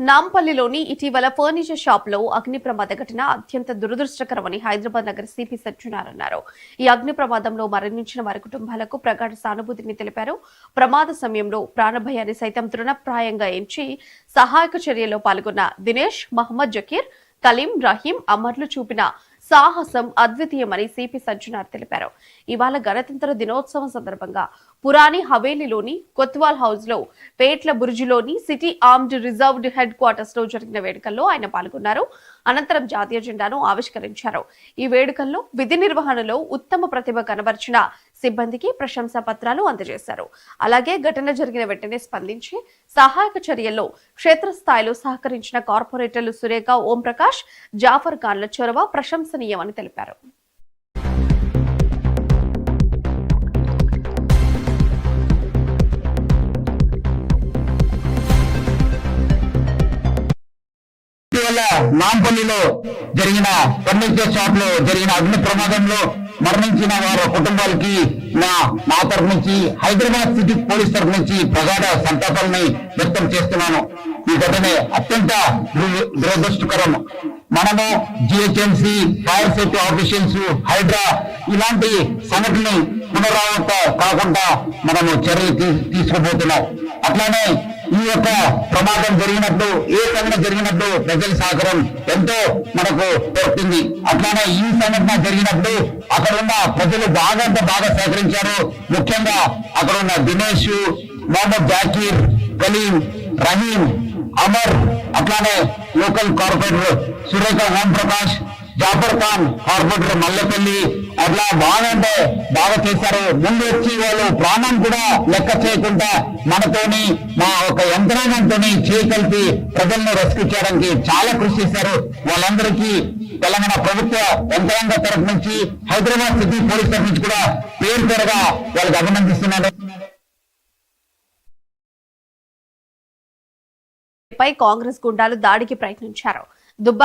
నాంపల్లిలోని ఇటీవల furniture shop లో అగ్ని ప్రమాద ఘటన అత్యంత దురదృష్టకరమని హైదరాబాద్ నగర సిపి సజ్జనార్ అన్నారు. ఈ అగ్ని ప్రమాదంలో మరణించిన వారి కుటుంబాలకు ప్రగాఢ సానుభూతిని తెలిపారు. ప్రమాద సమయంలో ప్రాణభయాన్ని సైతం తృణప్రాయంగా ఎంచి సహాయక చర్యలో పాల్గొన్న దినేష్, మహమ్మద్ జకీర్, కలీం, రహీం, అమర్లు చూపిన సాహసం అద్వితీయమని సిపి సజ్జనార్ తెలిపారు. ఇవాళ గణతంత్ర దినోత్సవం సందర్భంగా పురాణి హవేలీలోని కొత్వాల్ హౌస్ లో పేట్ల బురుజులోని city armed reserved headquarters లో జరిగిన వేడుకల్లో ఆయన పాల్గొన్నారు. అనంతరం జాతీయ జెండాను ఆవిష్కరించారు. ఈ వేడుకల్లో విధి నిర్వహణలో ఉత్తమ ప్రతిభ కనబర్చిన సిబ్బందికి ప్రశంసా పత్రాలు అందజేశారు. అలాగే ఘటన జరిగిన వెంటనే స్పందించి సహాయక చర్యల్లో క్షేత్రస్థాయిలో సహకరించిన కార్పొరేటర్లు సురేఖ, ఓం ప్రకాష్, జాఫర్ ఖాన్ల చొరవ ప్రశంసనీయమని తెలిపారు. నాంపల్లిలో జరిగిన ఫర్నిచర్ షాప్ లో జరిగిన అగ్ని ప్రమాదంలో మరణించిన వారి కుటుంబాలకి నా తరఫు నుంచి, హైదరాబాద్ సిటీ పోలీస్ తరఫు నుంచి ప్రగాఢ సంతాపాలని వ్యక్తం చేస్తున్నాను. ఈ ఘటన అత్యంత దురదృష్టకరం. మనము GHMC, fire safety officials, HYDRAA ఇలాంటి సంఘటనలు పునరావృత కాకుండా మనము చర్యలు తీసుకోబోతున్నాం. అట్లానే ఈ యొక్క ప్రమాదం జరిగినప్పుడు, ఏ సంఘటన జరిగినప్పుడు ప్రజల సహకారం ఎంతో మనకు దొరుకుతుంది. అట్లానే ఈ సంఘటన జరిగినప్పుడు అక్కడ ఉన్న ప్రజలు బాగా సహకరించారు. ముఖ్యంగా అక్కడ ఉన్న దినేష్, మహమ్మద్ జాకీర్, కలీం, రహీం, అమర్, అట్లానే local corporator Surekha, Om Prakash, Jafar Khan, corporator Mallepally అట్లా బాగా చేశారు. ముందు వచ్చి వాళ్ళు ప్రాణం కూడా లెక్క చేయకుండా మనతోని, మా ఒక యంత్రాంగంతో చేయగలిపి ప్రజలను రెస్క్యూ చేయడానికి చాలా కృషి చేశారు. వాళ్ళందరికీ తెలంగాణ ప్రభుత్వ యంత్రాంగ తరఫు నుంచి, హైదరాబాద్ సిటీ పోలీస్ తరఫు నుంచి కూడా పేరుగా వాళ్ళకి అభినందిస్తున్నారు. కాంగ్రెస్ గుండాలు దాడికి ప్రయత్నించారు. దుబ్బాక